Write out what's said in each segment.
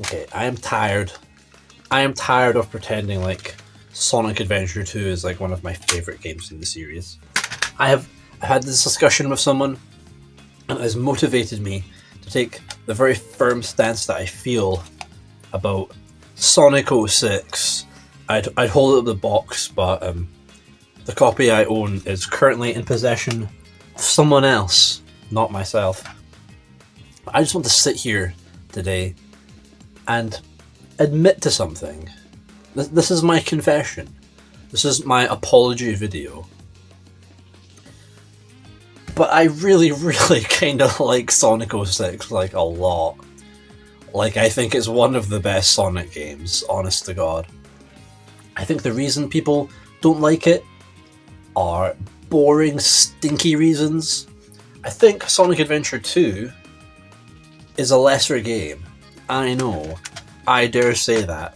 Okay, I am tired. I am tired of pretending like Sonic Adventure 2 is like one of my favorite games in the series. I have had this discussion with someone, and it has motivated me to take the very firm stance that I feel about Sonic 06. I'd hold up the box, but the copy I own is currently in possession of someone else, not myself. I just want to sit here today and admit to something. This is my confession. This is my apology video. But I really, really kind of like Sonic 06, like, a lot. Like, I think it's one of the best Sonic games, honest to God. I think the reason people don't like it are boring, stinky reasons. I think Sonic Adventure 2 is a lesser game. I know. I dare say that.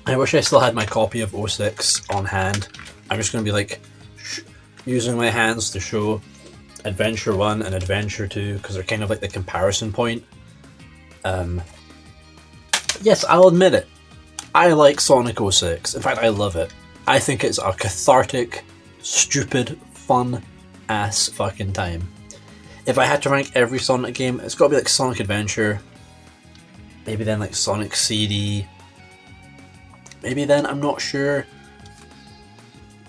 I wish I still had my copy of 06 on hand. I'm just going to be like using my hands to show Adventure 1 and Adventure 2 because they're kind of like the comparison point. Yes, I'll admit it. I like Sonic 06. In fact, I love it. I think it's a cathartic, stupid, fun ass fucking time. If I had to rank every Sonic game, it's got to be like Sonic Adventure. Maybe then like Sonic CD. Maybe then, I'm not sure.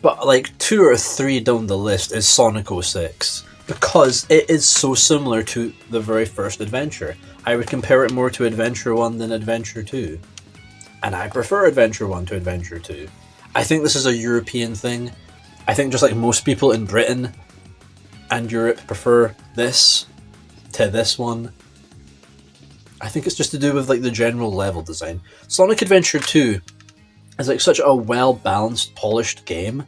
But like 2 or 3 down the list is Sonic 06. Because it is so similar to the very first Adventure. I would compare it more to Adventure 1 than Adventure 2. And I prefer Adventure 1 to Adventure 2. I think this is a European thing. I think just like most people in Britain and Europe prefer this to this one. I think it's just to do with like the general level design. Sonic Adventure 2 is like such a well-balanced, polished game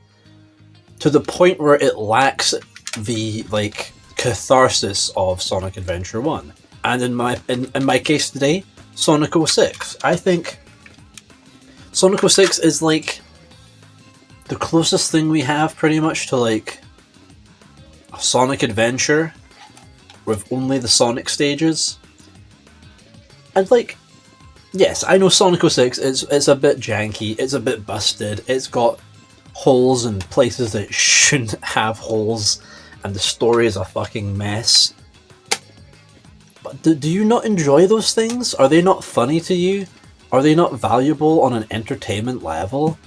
to the point where it lacks the like catharsis of Sonic Adventure 1. And in my case today, Sonic 06. I think Sonic 06 is like the closest thing we have pretty much to like a Sonic Adventure with only the Sonic stages. And like, yes, I know Sonic 06 it's a bit janky, it's a bit busted, it's got holes in places that shouldn't have holes, and the story is a fucking mess. But do you not enjoy those things? Are they not funny to you? Are they not valuable on an entertainment level?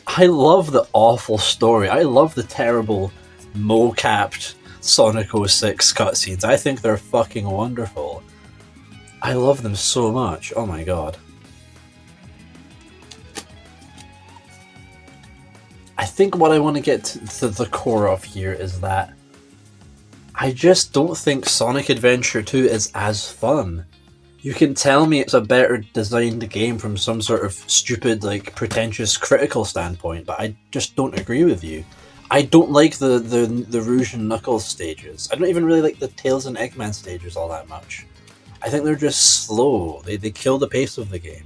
I love the awful story. I love the terrible, mo-capped Sonic 06 cutscenes. I think they're fucking wonderful. I love them so much. Oh my god. I think what I want to get to the core of here is that I just don't think Sonic Adventure 2 is as fun. You can tell me it's a better designed game from some sort of stupid, like, pretentious critical standpoint, but I just don't agree with you. I don't like the Rouge and Knuckles stages. I don't even really like the Tails and Eggman stages all that much. I think they're just slow. They kill the pace of the game.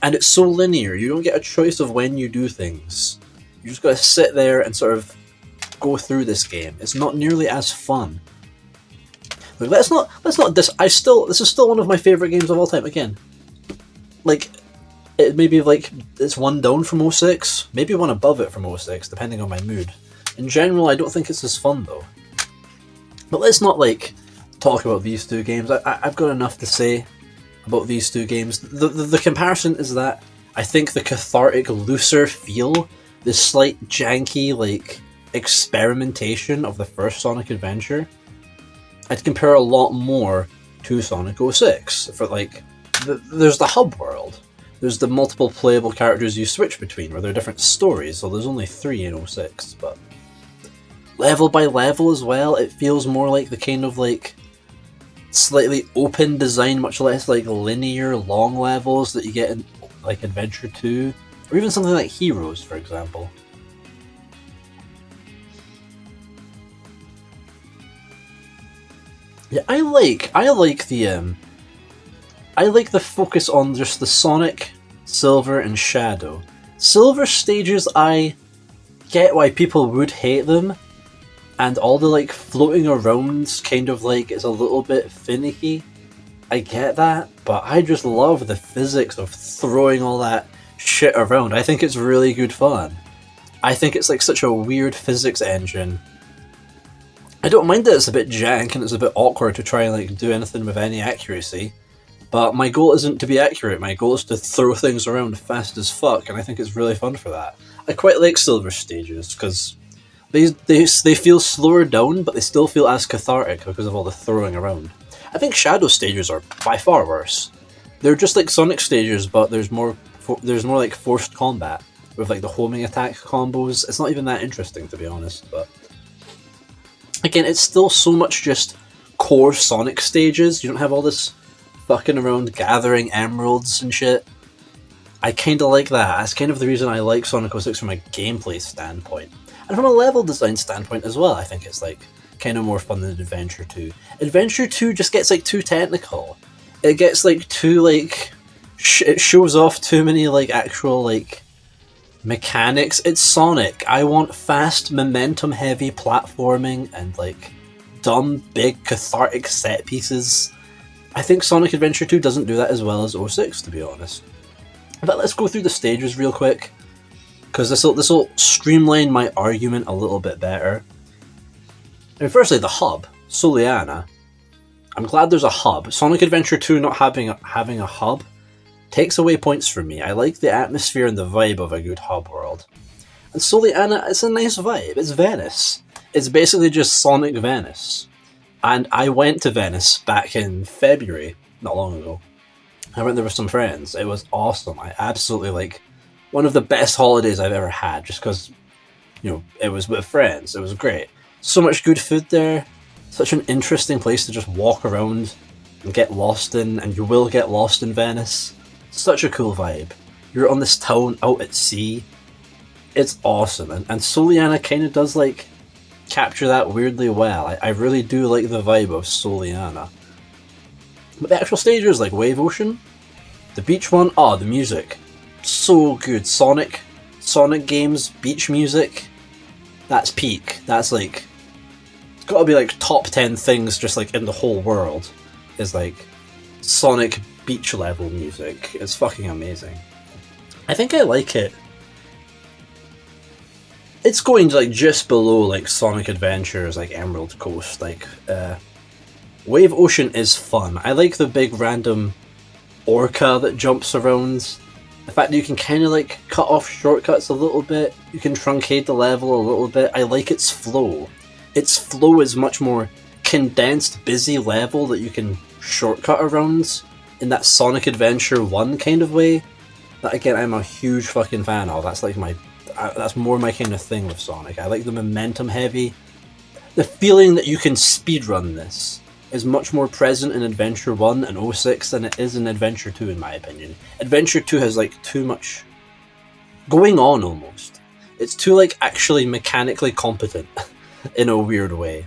And it's so linear. You don't get a choice of when you do things. You just gotta sit there and sort of go through this game. It's not nearly as fun. Like, let's not this is still one of my favorite games of all time. Again, like, it maybe like it's one down from 06, maybe one above it from 06, depending on my mood. In general, I don't think it's as fun though. But let's not like talk about these two games. I've got enough to say about these two games. The comparison is that I think the cathartic, looser feel, this slight janky like experimentation of the first Sonic Adventure, I'd compare a lot more to Sonic 06. For like, there's the hub world. There's the multiple playable characters you switch between, where there are different stories, so there's only 3 in 06, but level by level as well, it feels more like the kind of like slightly open design, much less like linear long levels that you get in like Adventure 2, or even something like Heroes, for example. Yeah, I like the focus on just the Sonic, Silver, and Shadow. Silver stages, I get why people would hate them, and all the like floating around kind of like is a little bit finicky. I get that, but I just love the physics of throwing all that shit around. I think it's really good fun. I think it's like such a weird physics engine. I don't mind that it's a bit jank and it's a bit awkward to try and like do anything with any accuracy, but my goal isn't to be accurate. My goal is to throw things around fast as fuck, and I think it's really fun for that. I quite like silver stages because they feel slower down, but they still feel as cathartic because of all the throwing around. I think shadow stages are by far worse. They're just like Sonic stages, but there's more like forced combat with like the homing attack combos. It's not even that interesting, to be honest, but again, it's still so much just core Sonic stages. You don't have all this fucking around gathering emeralds and shit. I kind of like that. That's kind of the reason I like Sonic 06 from a gameplay standpoint. And from a level design standpoint as well, I think it's like kind of more fun than Adventure 2. Adventure 2 just gets like too technical. It gets like too like... it shows off too many like actual like mechanics. It's Sonic. I want fast, momentum-heavy platforming and like dumb, big, cathartic set pieces. I think Sonic Adventure 2 doesn't do that as well as 06, to be honest. But let's go through the stages real quick, because this will streamline my argument a little bit better. I mean, firstly, the hub, Soleanna. I'm glad there's a hub. Sonic Adventure 2 not having a hub takes away points from me. I like the atmosphere and the vibe of a good hub world. And Soleanna, it's a nice vibe. It's Venice. It's basically just Sonic Venice. And I went to Venice back in February, not long ago. I went there with some friends. It was awesome. I absolutely like one of the best holidays I've ever had, just because, you know, it was with friends. It was great. So much good food there. Such an interesting place to just walk around and get lost in, and you will get lost in Venice. Such a cool vibe. You're on this town out at sea. It's awesome. And Soleanna kind of does like capture that weirdly well. I really do like the vibe of Soleanna. But the actual stages like Wave Ocean, the beach one, the music. So good. Sonic games, beach music. That's peak. That's like, it's gotta be like top 10 things just like in the whole world is like Sonic beach level music. It's fucking amazing. I think I like it. It's going like just below like Sonic Adventures, like Emerald Coast. Like Wave Ocean is fun. I like the big random orca that jumps around. The fact that you can kind of like cut off shortcuts a little bit. You can truncate the level a little bit. I like its flow. Its flow is much more condensed, busy level that you can shortcut around in that Sonic Adventure 1 kind of way. That again, I'm a huge fucking fan of. That's like that's more my kind of thing with Sonic. I like the momentum heavy. The feeling that you can speedrun this is much more present in Adventure 1 and 06 than it is in Adventure 2 in my opinion. Adventure 2 has like too much going on almost. It's too like actually mechanically competent in a weird way.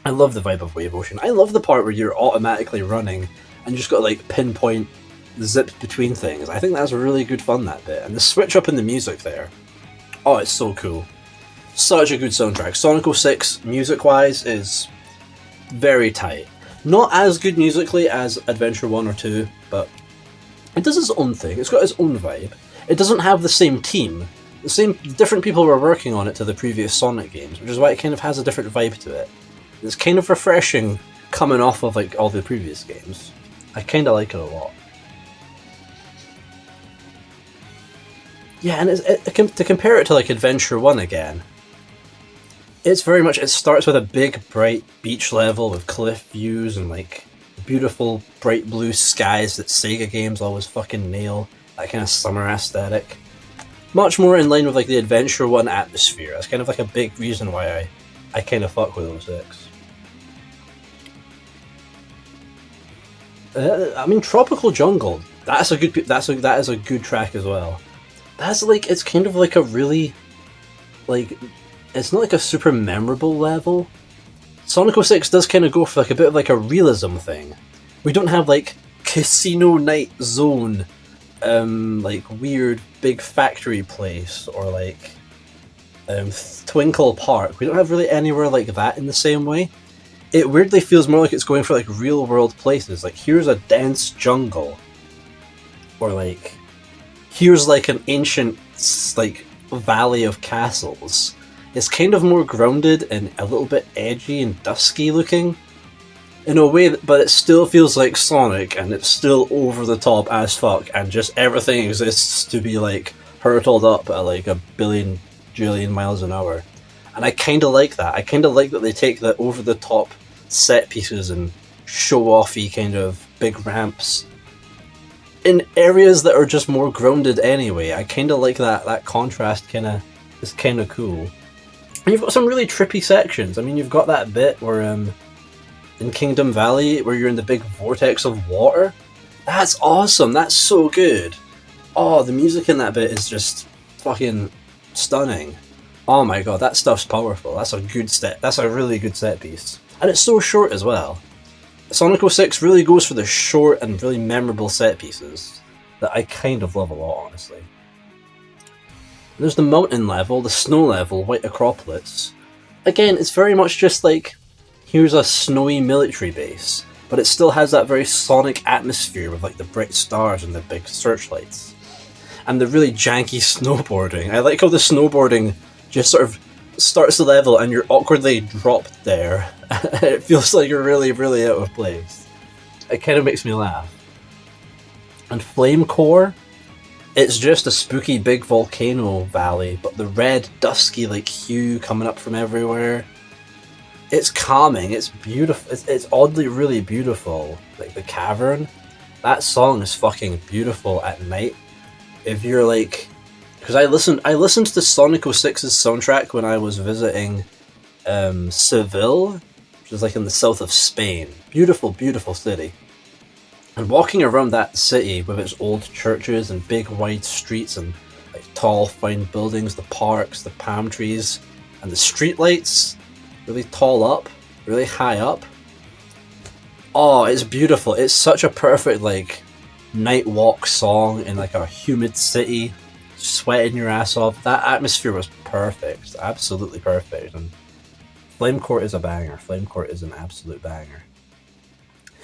I love the vibe of Wave Ocean. I love the part where you're automatically running and you just got to like pinpoint the zips between things. I think that's really good fun, that bit. And the switch up in the music there. Oh, it's so cool. Such a good soundtrack. Sonic 06, music-wise, is very tight. Not as good musically as Adventure 1 or 2, but it does its own thing. It's got its own vibe. It doesn't have the same team. Different people were working on it to the previous Sonic games, which is why it kind of has a different vibe to it. It's kind of refreshing coming off of like all the previous games. I kind of like it a lot. Yeah, and to compare it to like Adventure 1 again, it's very much, it starts with a big bright beach level with cliff views and like beautiful bright blue skies that Sega games always fucking nail, that kind of summer aesthetic. Much more in line with like the Adventure 1 atmosphere. That's kind of like a big reason why I kind of fuck with 06. I mean, Tropical Jungle, that is a good track as well. That's like, it's kind of like a really, like, it's not like a super memorable level. Sonic 06 does kind of go for like a bit of like a realism thing. We don't have like Casino Night Zone, like weird big factory place, or like Twinkle Park. We don't have really anywhere like that in the same way. it weirdly feels more like it's going for like real world places. Like here's a dense jungle, or like here's like an ancient like valley of castles. It's kind of more grounded and a little bit edgy and dusky looking in a way, but it still feels like Sonic, and it's still over the top as fuck, and just everything exists to be like hurtled up at like a billion jillion miles an hour. And I kind of like that. I kind of like that they take the over the top set pieces and show offy kind of big ramps in areas that are just more grounded anyway. I kind of like that contrast. Kind of is kind of cool. And you've got some really trippy sections. I mean, you've got that bit where in Kingdom Valley where you're in the big vortex of water. That's awesome. That's so good. Oh, the music in that bit is just fucking stunning. Oh my god, that stuff's powerful. That's a really good set piece. And it's so short as well. Sonic 06 really goes for the short and really memorable set pieces that I kind of love a lot, honestly. There's the mountain level, the snow level, White Acropolis. Again, it's very much just like, here's a snowy military base, but it still has that very Sonic atmosphere with like the bright stars and the big searchlights. And the really janky snowboarding. I like how the snowboarding just sort of starts the level and you're awkwardly dropped there. It feels like you're really, really out of place. It kind of makes me laugh. And Flame Core, it's just a spooky big volcano valley, but the red, dusky like hue coming up from everywhere. It's calming, it's beautiful, it's oddly really beautiful. Like the cavern, that song is fucking beautiful at night. If you're like, because I listened to Sonic 06's soundtrack when I was visiting Seville, which is like in the south of Spain. Beautiful, beautiful city. And walking around that city with its old churches and big wide streets and like tall fine buildings, the parks, the palm trees, and the street lights, really tall up, really high up. Oh, it's beautiful. It's such a perfect like night walk song in like a humid city, sweating your ass off. That atmosphere was perfect, absolutely perfect. And Flame Court is a banger. Flame Court is an absolute banger.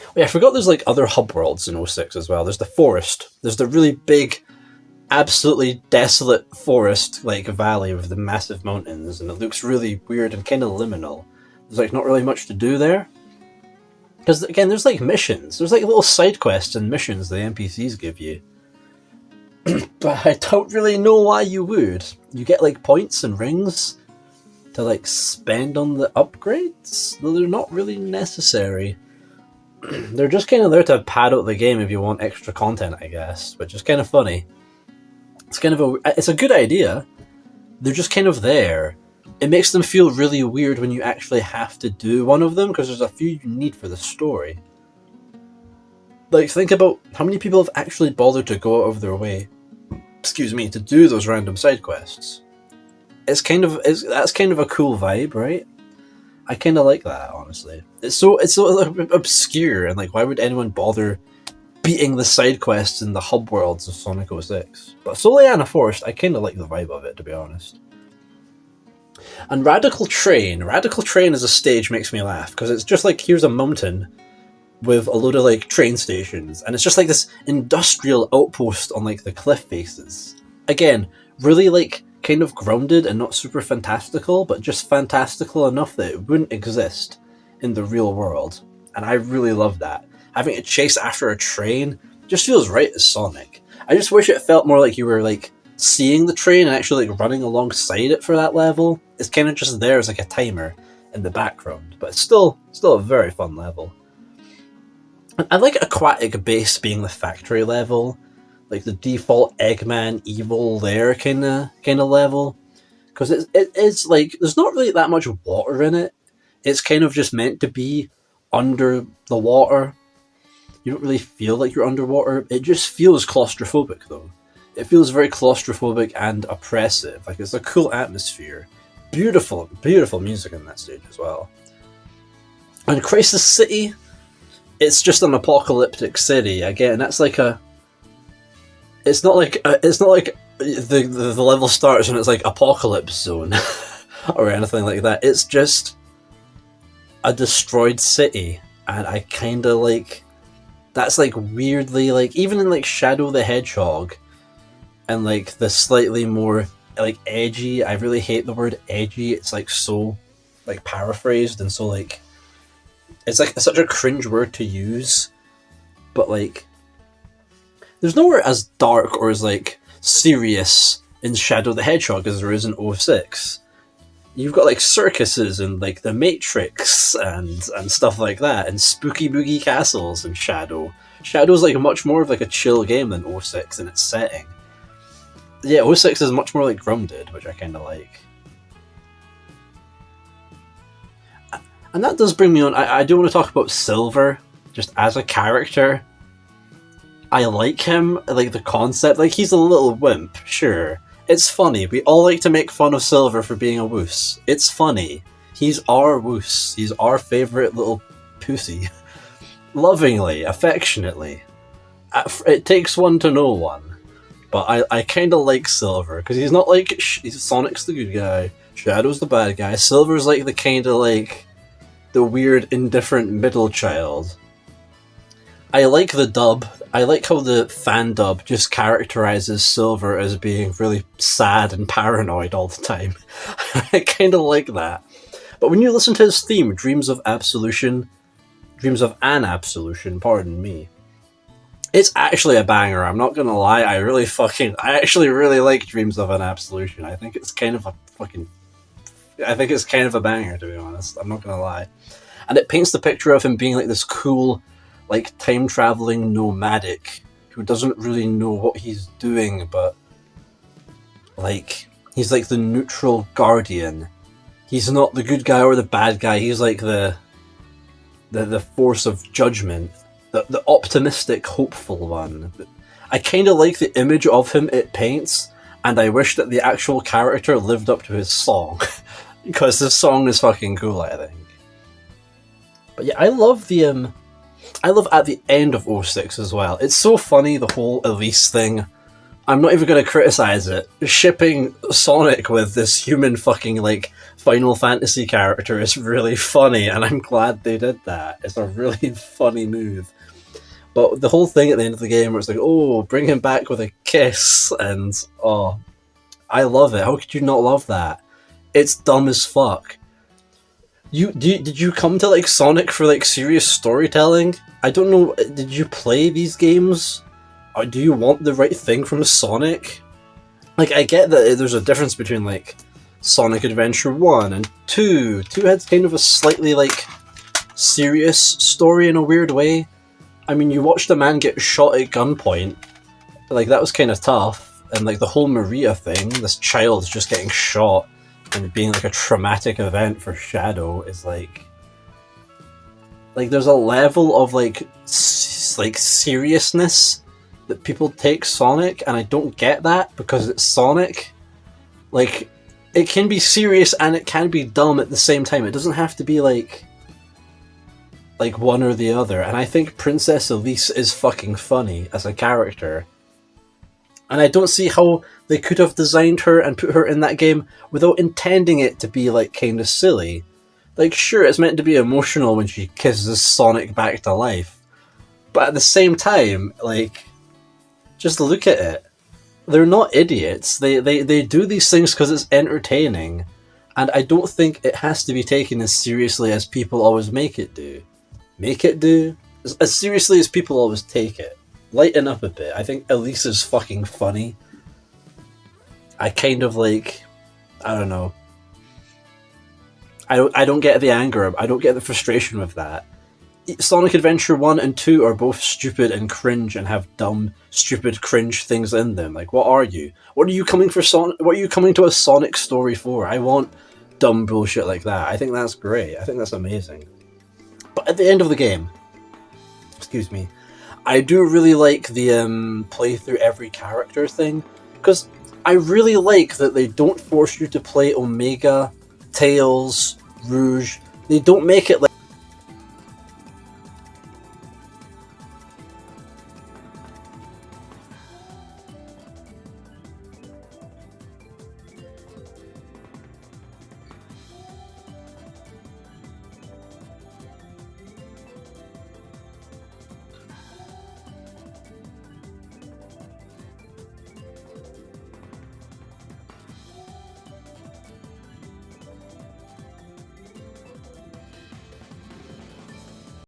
Oh yeah, I forgot there's like other hub worlds in 06 as well. There's the forest. There's the really big, absolutely desolate forest like valley with the massive mountains, and it looks really weird and kind of liminal. There's like not really much to do there. Because again, there's like missions. There's like little side quests and missions the NPCs give you. But I don't really know why you would. You get like points and rings to like spend on the upgrades, though they're not really necessary. They're just kind of there to pad out the game if you want extra content, I guess, which is kind of funny. It's a good idea. They're just kind of there. It makes them feel really weird when you actually have to do one of them, because there's a few you need for the story. Like, think about how many people have actually bothered to go out of their way, to do those random side quests. That's kind of a cool vibe, right? I kind of like that, honestly. It's so obscure, and like, why would anyone bother beating the side quests in the hub worlds of Sonic 06? But Soleanna Forest, I kind of like the vibe of it, to be honest. And Radical Train as a stage makes me laugh, because it's just like, here's a mountain with a load of like train stations, and it's just like this industrial outpost on like the cliff faces. Again, really like kind of grounded and not super fantastical, but just fantastical enough that it wouldn't exist in the real world. And I really love that. Having to chase after a train just feels right as Sonic. I just wish it felt more like you were like seeing the train and actually like running alongside it for that level. It's kind of just there as like a timer in the background, but it's still a very fun level. I like Aquatic Base being the factory level, like the default Eggman evil lair kind of level, because it is like, there's not really that much water in it. It's kind of just meant to be under the water. You don't really feel like you're underwater. It just feels claustrophobic though. It feels very claustrophobic and oppressive. Like, it's a cool atmosphere. Beautiful, beautiful music in that stage as well. And Crisis City, it's just an apocalyptic city. Again, that's like it's not like the level starts and it's like Apocalypse Zone or anything like that. It's just a destroyed city, and I kind of like that's like weirdly like even in like Shadow the Hedgehog and like the slightly more like edgy. I really hate the word edgy. It's like so like paraphrased and so like it's like such a cringe word to use, but like there's nowhere as dark or as like serious in Shadow the Hedgehog as there is in 06. You've got like circuses and like the Matrix and stuff like that, and spooky boogie castles and Shadow. Shadow's like much more of like a chill game than 06 in its setting. Yeah, 06 is much more like grounded, which I kind of like. And that does bring me on. I do want to talk about Silver, just as a character. I like him, like the concept. Like, he's a little wimp, sure. It's funny. We all like to make fun of Silver for being a woos. It's funny. He's our woos. He's our favourite little pussy. Lovingly, affectionately. It takes one to know one. But I kind of like Silver, because he's not like... Sonic's the good guy, Shadow's the bad guy. Silver's like the kind of like... the weird, indifferent middle child. I like the dub. I like how the fan dub just characterizes Silver as being really sad and paranoid all the time. I kind of like that. But when you listen to his theme, Dreams of an Absolution, pardon me, it's actually a banger. I'm not gonna lie. I actually really like Dreams of an Absolution. I think it's kind of a banger, to be honest. I'm not gonna lie. And it paints the picture of him being like this cool, like time-traveling nomadic who doesn't really know what he's doing, but like he's like the neutral guardian. He's not the good guy or the bad guy. He's like the force of judgment, the optimistic, hopeful one. I kind of like the image of him it paints, and I wish that the actual character lived up to his song. Because this song is fucking cool, I think. But yeah, I love at the end of 06 as well. It's so funny, the whole Elise thing. I'm not even going to criticize it. Shipping Sonic with this human fucking, like, Final Fantasy character is really funny, and I'm glad they did that. It's a really funny move. But the whole thing at the end of the game where it's like, oh, bring him back with a kiss, and, oh, I love it. How could you not love that? It's dumb as fuck. Did you come to like Sonic for like serious storytelling? I don't know. Did you play these games, or do you want the right thing from Sonic? Like, I get that there's a difference between like Sonic Adventure 1 and 2. 2 had kind of a slightly like serious story in a weird way. I mean, you watched a man get shot at gunpoint. Like, that was kind of tough. And like the whole Maria thing, this child just getting shot and being like a traumatic event for Shadow is like there's a level of like seriousness that people take Sonic, and I don't get that because it's Sonic. Like, it can be serious and it can be dumb at the same time. It doesn't have to be like one or the other. And I think Princess Elise is fucking funny as a character. And I don't see how they could have designed her and put her in that game without intending it to be, like, kind of silly. Like, sure, it's meant to be emotional when she kisses Sonic back to life. But at the same time, like, just look at it. They're not idiots. They do these things because it's entertaining. And I don't think it has to be taken as seriously as people always make it do. Make it do? As seriously as people always take it. Lighten up a bit. I think Elise is fucking funny. I kind of like... I don't know. I don't get the anger. I don't get the frustration with that. Sonic Adventure 1 and 2 are both stupid and cringe and have dumb, stupid, cringe things in them. Like, what are you? What are you coming for What are you coming to a Sonic story for? I want dumb bullshit like that. I think that's great. I think that's amazing. But at the end of the game... Excuse me. I do really like the play through every character thing, because I really like that they don't force you to play Omega, Tails, Rouge. They don't make it like